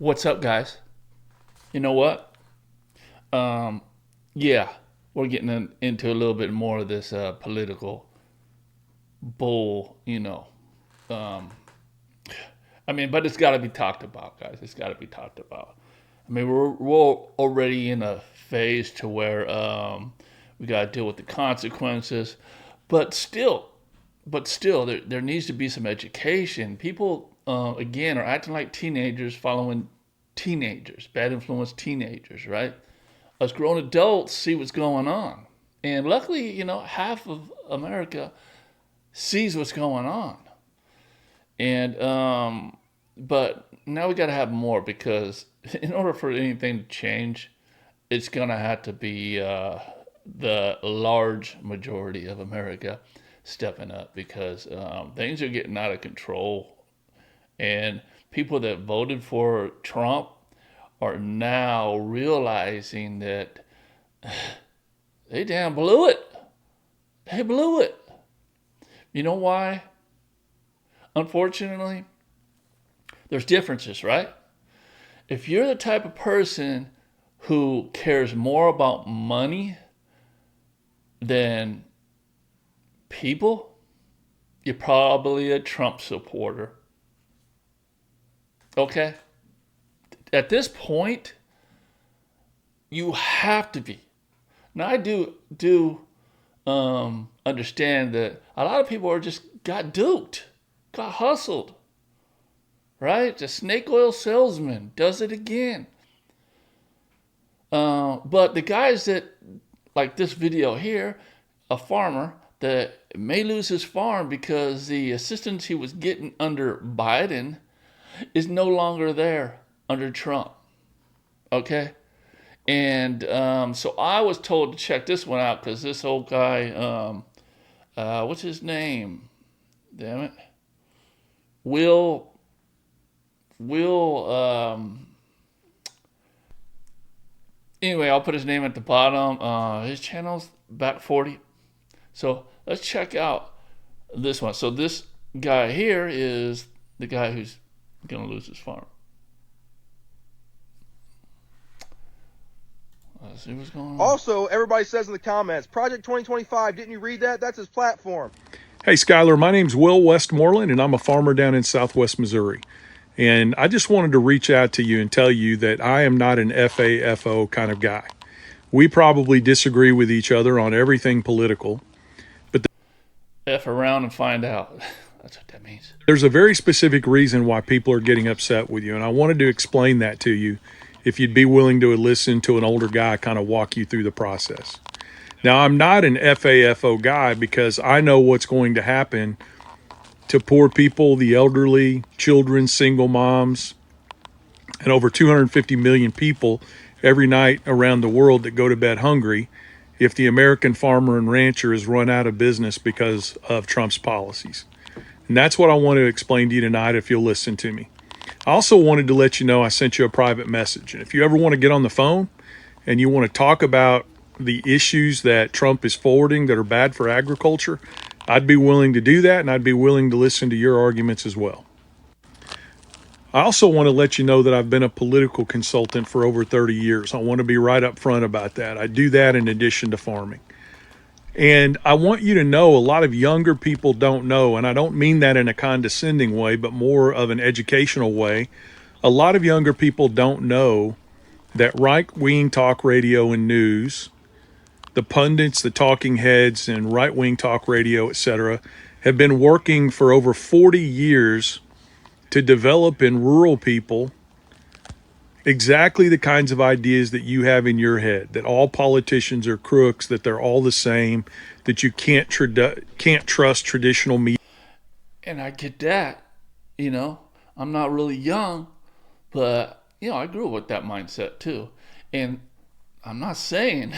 What's up, guys? You know what? Yeah, we're getting into a little bit more of this political bull. Um, but it's got to be talked about, guys. It's got to be talked about. We're already in a phase to where we got to deal with the consequences, but still, there needs to be some education. People, again, are acting like teenagers, following teenagers, bad influence teenagers, right? Us grown adults see what's going on. And luckily, half of America sees what's going on. And, but now we got to have more because in order for anything to change, it's going to have to be the large majority of America stepping up because things are getting out of control. And people that voted for Trump are now realizing that they damn blew it. They blew it. You know why? Unfortunately, there's differences, right? If you're the type of person who cares more about money than people, you're probably a Trump supporter. Okay? At this point, you have to be. Now, I do understand that a lot of people are just got duped, got hustled, right? The snake oil salesman does it again. But the guys that, like this video here, a farmer that may lose his farm because the assistance he was getting under Biden is no longer there under Trump. Okay? And so I was told to check this one out because this old guy, what's his name? Damn it. Anyway, I'll put his name at the bottom. His channel's Back 40. So let's check out this one. So this guy here is the guy who's going to lose his farm. Let's see what's going on. Also, everybody says in the comments, Project 2025, didn't you read that? That's his platform. Hey, Skylar, my name's Will Westmoreland, and I'm a farmer down in Southwest Missouri. And I just wanted to reach out to you and tell you that I am not an FAFO kind of guy. We probably disagree with each other on everything political. But F around and find out. That's what that means. There's a very specific reason why people are getting upset with you, and I wanted to explain that to you if you'd be willing to listen to an older guy kind of walk you through the process. Now, I'm not an FAFO guy because I know what's going to happen to poor people, the elderly, children, single moms, and over 250 million people every night around the world that go to bed hungry if the American farmer and rancher is run out of business because of Trump's policies. And that's what I want to explain to you tonight if you'll listen to me. I also wanted to let you know I sent you a private message. And if you ever want to get on the phone and you want to talk about the issues that Trump is forwarding that are bad for agriculture, I'd be willing to do that, and I'd be willing to listen to your arguments as well. I also want to let you know that I've been a political consultant for over 30 years. I want to be right up front about that. I do that in addition to farming. And I want you to know a lot of younger people don't know, and I don't mean that in a condescending way, but more of an educational way. A lot of younger people don't know that right-wing talk radio and news, the pundits, the talking heads, and right-wing talk radio, etc., have been working for over 40 years to develop in rural people exactly the kinds of ideas that you have in your head, that all politicians are crooks, that they're all the same, that you can't trust traditional media. And I get that. I'm not really young, but, I grew up with that mindset too. And I'm not saying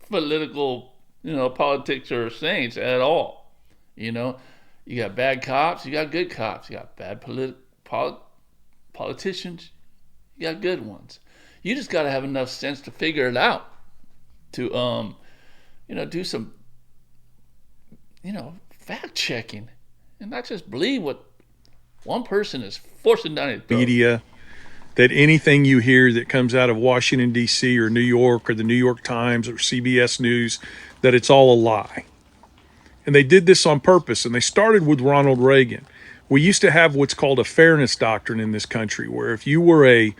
political, politics are saints at all. You got bad cops, you got good cops. You got bad politicians, you got good ones. You just got to have enough sense to figure it out, to do some fact checking and not just believe what one person is forcing down your throat. Media that anything you hear that comes out of Washington, D.C. or New York or the New York Times or CBS News, that it's all a lie. And they did this on purpose, and they started with Ronald Reagan. We used to have what's called a fairness doctrine in this country, where if you were a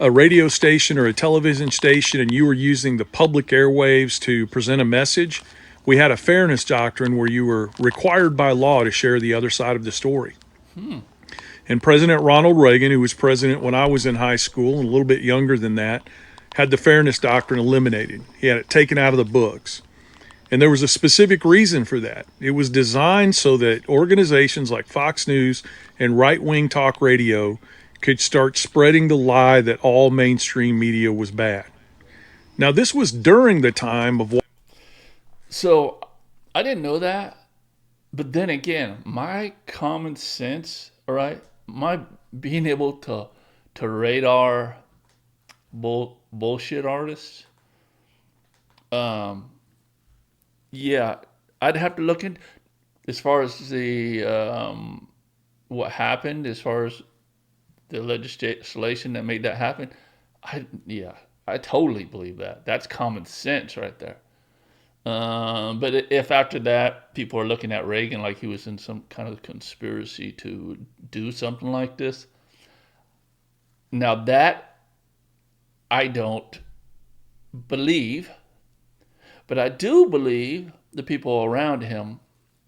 radio station or a television station and you were using the public airwaves to present a message, we had a fairness doctrine where you were required by law to share the other side of the story. And President Ronald Reagan, who was president when I was in high school and a little bit younger than that, had the fairness doctrine eliminated. He had it taken out of the books. And there was a specific reason for that. It was designed so that organizations like Fox News and right-wing talk radio could start spreading the lie that all mainstream media was bad. Now, this was during the time of... So I didn't know that. But then again, my common sense, all right, my being able to radar bullshit artists, yeah, I'd have to look in as far as the what happened, as far as the legislation that made that happen. I totally believe that. That's common sense right there. But if after that people are looking at Reagan like he was in some kind of conspiracy to do something like this, now that I don't believe, but I do believe the people around him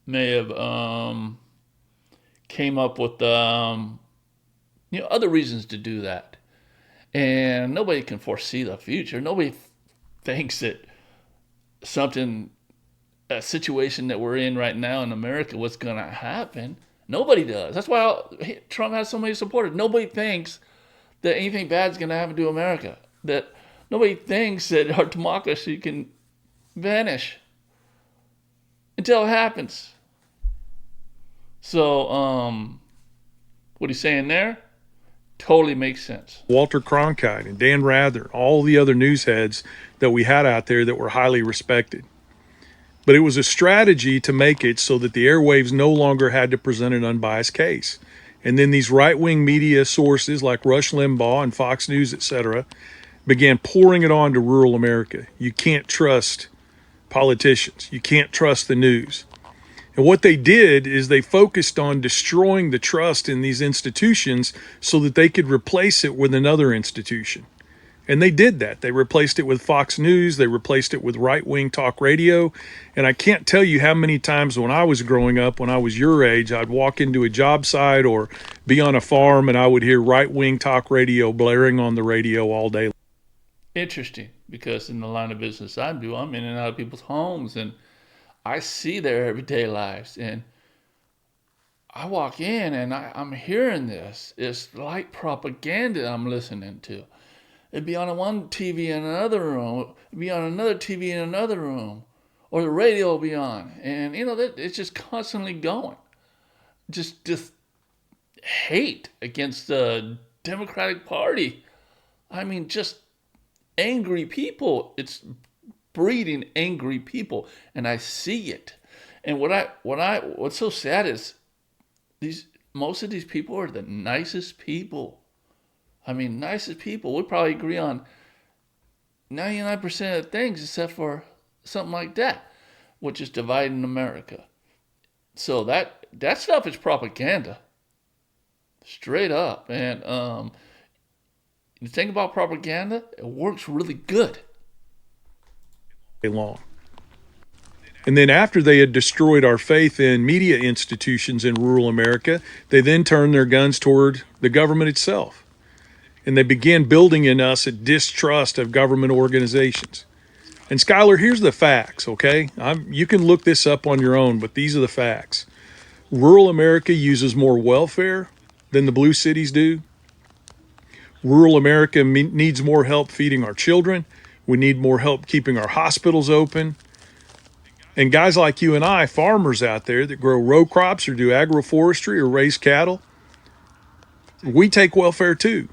may have came up with other reasons to do that. And nobody can foresee the future. Nobody thinks that a situation that we're in right now in America, what's going to happen. Nobody does. That's why Trump has so many supporters. Nobody thinks that anything bad is going to happen to America. That nobody thinks that our democracy can vanish until it happens. So, what he's saying there totally makes sense. Walter Cronkite and Dan Rather, all the other news heads that we had out there that were highly respected. But it was a strategy to make it so that the airwaves no longer had to present an unbiased case. And then these right-wing media sources like Rush Limbaugh and Fox News, etc., began pouring it on to rural America. You can't trust politicians. You can't trust the news. And what they did is they focused on destroying the trust in these institutions so that they could replace it with another institution. And they did that. They replaced it with Fox News. They replaced it with right-wing talk radio. And I can't tell you how many times when I was growing up, when I was your age, I'd walk into a job site or be on a farm and I would hear right-wing talk radio blaring on the radio all day. Interesting, because in the line of business I do, I'm in and out of people's homes and I see their everyday lives. And I walk in and I'm hearing this. It's like propaganda I'm listening to. It'd be on one TV in another room. It'd be on another TV in another room. Or the radio will be on. And, it's just constantly going. Just hate against the Democratic Party. I mean, just angry people. It's breeding angry people. And I see it. And what's so sad is most of these people are the nicest people. I mean, nicest people. We probably agree on 99% of things except for something like that, which is dividing America. So that stuff is propaganda. Straight up. And the thing about propaganda, it works really good. Long. And then after they had destroyed our faith in media institutions in rural America, they then turned their guns toward the government itself. And they began building in us a distrust of government organizations. And Skylar, here's the facts, okay? You can look this up on your own, but these are the facts. Rural America uses more welfare than the blue cities do. Rural America needs more help feeding our children. We need more help keeping our hospitals open. And guys like you and I, farmers out there that grow row crops or do agroforestry or raise cattle, we take welfare too.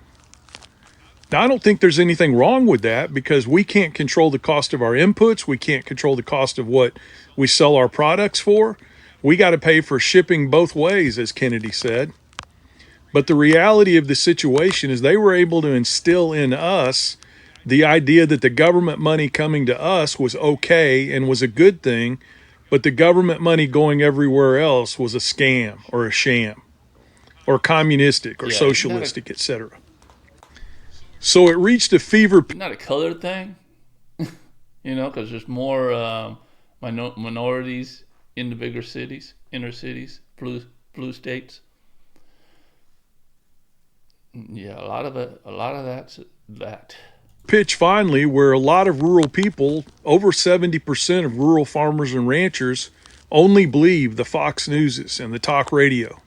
Now, I don't think there's anything wrong with that because we can't control the cost of our inputs. We can't control the cost of what we sell our products for. We got to pay for shipping both ways, as Kennedy said. But the reality of the situation is they were able to instill in us the idea that the government money coming to us was okay and was a good thing, but the government money going everywhere else was a scam or a sham or communistic or Yeah, socialistic, etc. So it reached a fever. not a color thing, because there's more minorities in the bigger cities, inner cities, blue states. Yeah, a lot of that's that. Pitch finally where a lot of rural people, over 70% of rural farmers and ranchers, only believe the Fox Newses and the talk radio.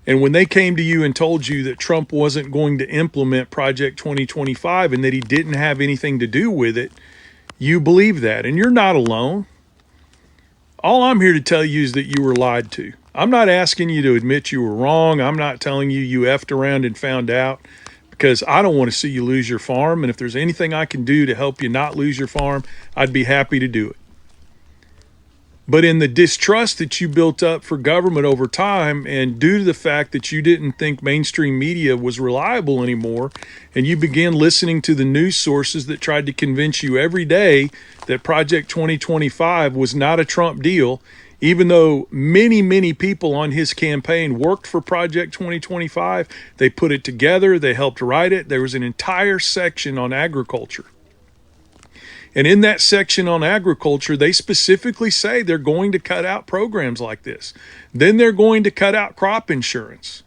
And when they came to you and told you that Trump wasn't going to implement Project 2025 and that he didn't have anything to do with it, you believe that. And you're not alone. All I'm here to tell you is that you were lied to. I'm not asking you to admit you were wrong. I'm not telling you you effed around and found out, because I don't want to see you lose your farm. And if there's anything I can do to help you not lose your farm, I'd be happy to do it. But in the distrust that you built up for government over time, and due to the fact that you didn't think mainstream media was reliable anymore, and you began listening to the news sources that tried to convince you every day that Project 2025 was not a Trump deal, even though many, many people on his campaign worked for Project 2025, they put it together, they helped write it. There was an entire section on agriculture. And in that section on agriculture, they specifically say they're going to cut out programs like this. Then they're going to cut out crop insurance.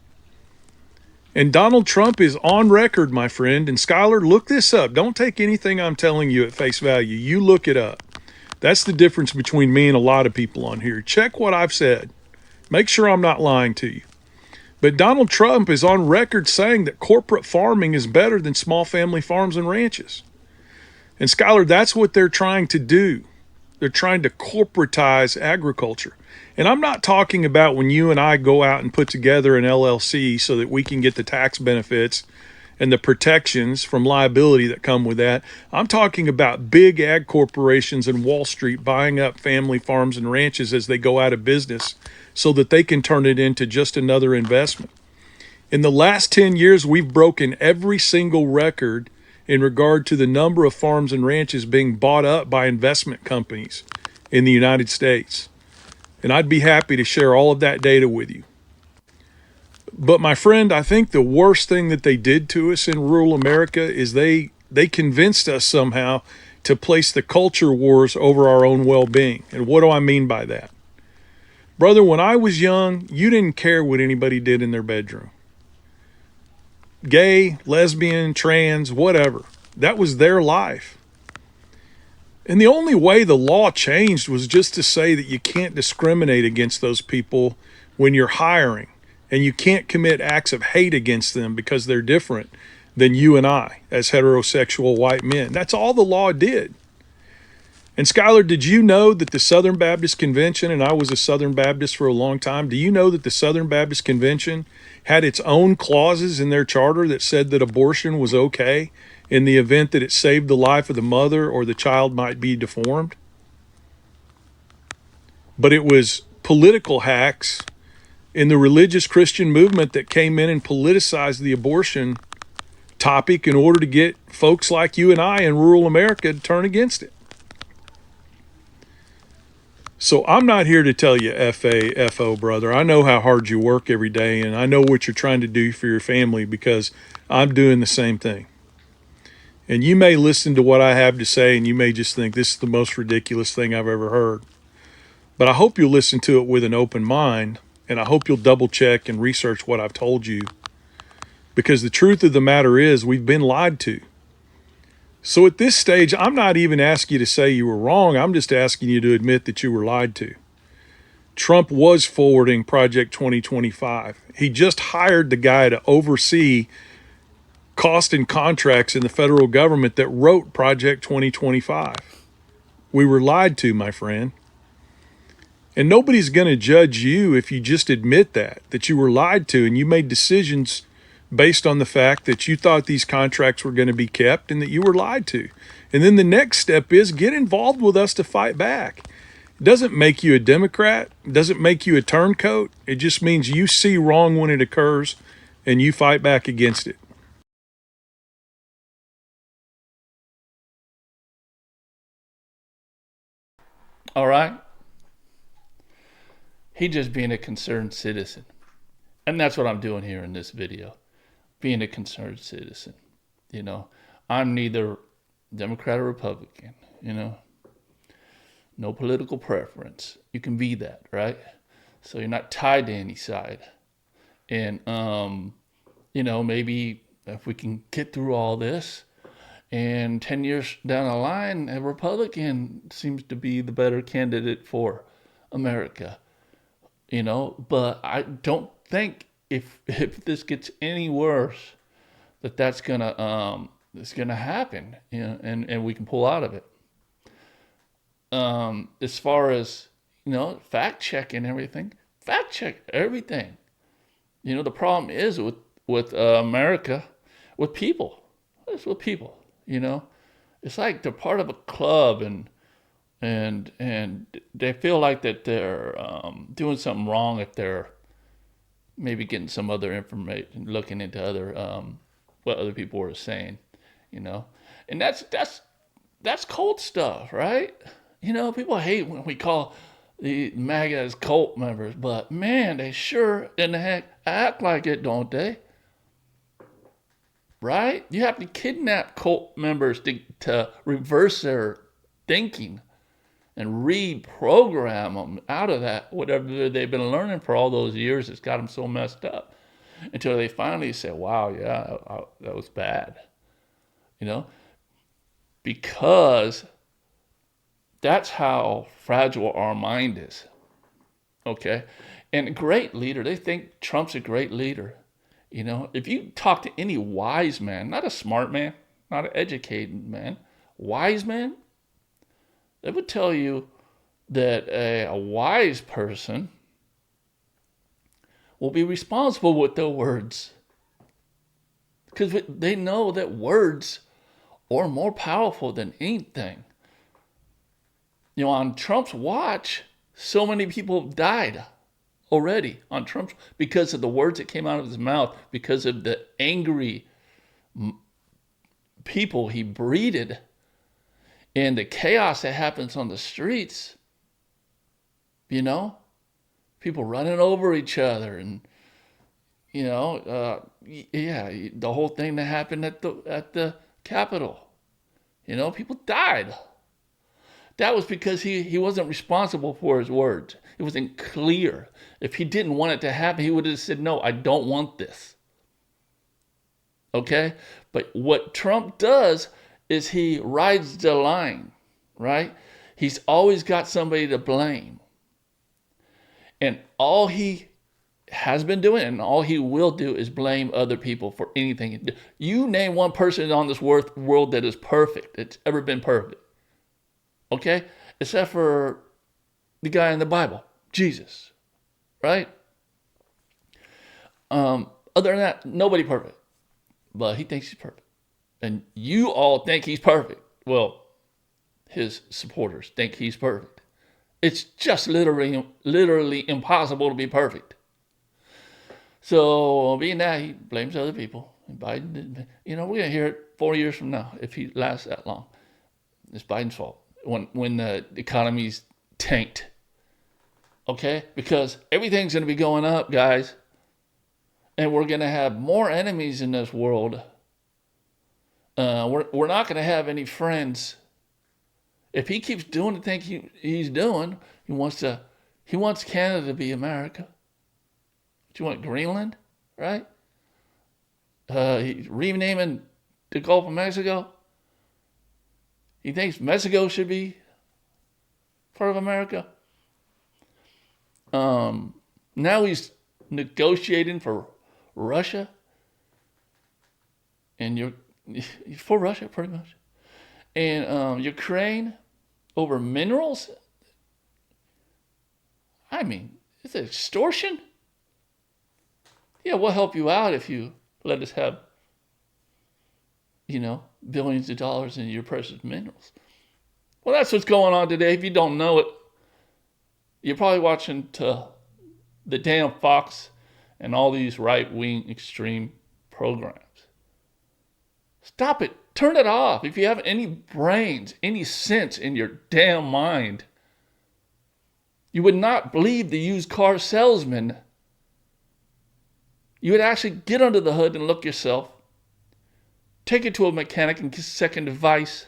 And Donald Trump is on record, my friend. And Skylar, look this up. Don't take anything I'm telling you at face value. You look it up. That's the difference between me and a lot of people on here. Check what I've said. Make sure I'm not lying to you. But Donald Trump is on record saying that corporate farming is better than small family farms and ranches. And Skylar, that's what they're trying to do. They're trying to corporatize agriculture. And I'm not talking about when you and I go out and put together an LLC so that we can get the tax benefits and the protections from liability that come with that. I'm talking about big ag corporations in Wall Street buying up family farms and ranches as they go out of business so that they can turn it into just another investment. In the last 10 years, we've broken every single record in regard to the number of farms and ranches being bought up by investment companies in the United States. And I'd be happy to share all of that data with you. But my friend, I think the worst thing that they did to us in rural America is they convinced us somehow to place the culture wars over our own well-being. And what do I mean by that? Brother, when I was young, you didn't care what anybody did in their bedroom. Gay, lesbian, trans, whatever. That was their life. And the only way the law changed was just to say that you can't discriminate against those people when you're hiring, and you can't commit acts of hate against them because they're different than you and I as heterosexual white men. That's all the law did. And Skylar, did you know that the Southern Baptist Convention, and I was a Southern Baptist for a long time, do you know that the Southern Baptist Convention had its own clauses in their charter that said that abortion was okay in the event that it saved the life of the mother or the child might be deformed? But it was political hacks in the religious Christian movement that came in and politicized the abortion topic in order to get folks like you and I in rural America to turn against it. So I'm not here to tell you F-A-F-O, brother. I know how hard you work every day, and I know what you're trying to do for your family because I'm doing the same thing. And you may listen to what I have to say, and you may just think this is the most ridiculous thing I've ever heard. But I hope you'll listen to it with an open mind, and I hope you'll double check and research what I've told you. Because the truth of the matter is we've been lied to. So at this stage, I'm not even asking you to say you were wrong. I'm just asking you to admit that you were lied to. Trump was forwarding Project 2025. He just hired the guy to oversee cost and contracts in the federal government that wrote Project 2025. We were lied to, my friend. And nobody's going to judge you if you just admit that you were lied to and you made decisions based on the fact that you thought these contracts were going to be kept and that you were lied to. And then the next step is get involved with us to fight back. It doesn't make you a Democrat. It doesn't make you a turncoat. It just means you see wrong when it occurs and you fight back against it. All right? He just being a concerned citizen. And that's what I'm doing here in this video. Being a concerned citizen. You know, I'm neither Democrat or Republican, you know. No political preference. You can be that, right? So you're not tied to any side. And you know, maybe if we can get through all this and 10 years down the line, a Republican seems to be the better candidate for America, you know. But I don't think if this gets any worse that's gonna it's gonna happen, you know, and we can pull out of it. As far as, you know, fact checking everything, fact check everything. You know, the problem is with America, with people. It's with people. You know, it's like they're part of a club, and they feel like that they're doing something wrong if they're maybe getting some other information, looking into other what other people are saying. You know, and that's cult stuff, right? You know, people hate when we call the MAGAs cult members, but man, they sure in the heck act like it, don't they? Right? You have to kidnap cult members to reverse their thinking and reprogram them out of that, whatever they've been learning for all those years. It's got them so messed up until they finally say, wow, yeah, that was bad. You know? Because that's how fragile our mind is. Okay? And a great leader, they think Trump's a great leader. You know, if you talk to any wise man, not a smart man, not an educated man, wise man, they would tell you that a wise person will be responsible with their words. Because they know that words are more powerful than anything. You know, on Trump's watch, so many people have died already on Trump because of the words that came out of his mouth, because of the angry people he breeded, and the chaos that happens on the streets. You know, people running over each other, and you know, yeah, the whole thing that happened at the Capitol. You know, people died. That was because he wasn't responsible for his words. It wasn't clear. If he didn't want it to happen, he would have said, no, I don't want this. Okay? But what Trump does is he rides the line, right? He's always got somebody to blame. And all he has been doing and all he will do is blame other people for anything. You name one person on this world that is perfect, that's ever been perfect. Okay? Except for the guy in the Bible, Jesus, right? Other than that, nobody perfect. But he thinks he's perfect. And you all think he's perfect. Well, his supporters think he's perfect. It's just literally impossible to be perfect. So, being that, he blames other people. And Biden, you know, we're going to hear it 4 years from now if he lasts that long. It's Biden's fault when the economy's tanked. Okay? Because everything's going to be going up, guys. And we're going to have more enemies in this world. We're not going to have any friends. If he keeps doing the thing he's doing, he wants Canada to be America. Do you want Greenland, right? He's renaming the Gulf of Mexico. He thinks Mexico should be part of America. Now he's negotiating for Russia. And you're for Russia, pretty much. And Ukraine over minerals. I mean, it's extortion. Yeah, we'll help you out if you let us have, you know, billions of dollars in your precious minerals. Well, that's what's going on today. If you don't know it, you're probably watching the damn Fox and all these right-wing extreme programs. Stop it. Turn it off. If you have any brains, any sense in your damn mind, you would not believe the used car salesman. You would actually get under the hood and look yourself. Take it to a mechanic and get a second advice.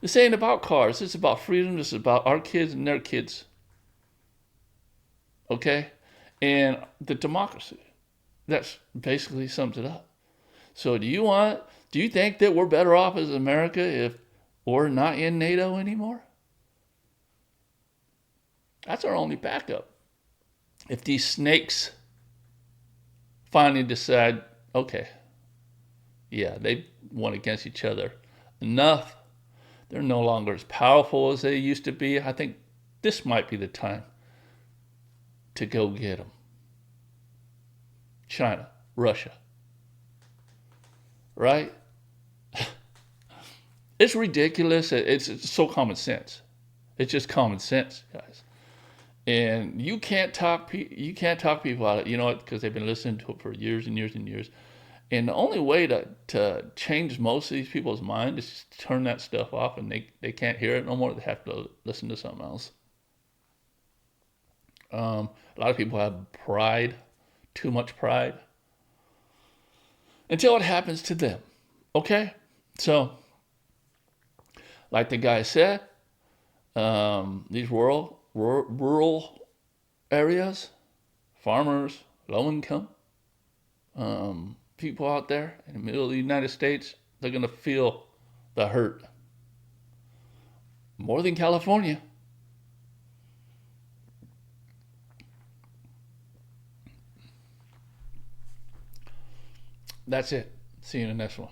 This ain't about cars. This is about freedom. This is about our kids and their kids. Okay? And the democracy. That's basically sums it up. So do you think that we're better off as America if we're not in NATO anymore? That's our only backup. If these snakes finally decide, okay, yeah, they won against each other enough. They're no longer as powerful as they used to be. I think this might be the time to go get them. China, Russia. Right? It's ridiculous. It's so common sense. It's just common sense, guys. And you can't talk people out of it, you know, because they've been listening to it for years and years and years. And the only way to change most of these people's mind is just to turn that stuff off, and they can't hear it no more. They have to listen to something else. A lot of people have pride, too much pride, until it happens to them. Okay? So, like the guy said, these rural areas, farmers, low income, people out there in the middle of the United States, they're going to feel the hurt more than California. That's it. See you in the next one.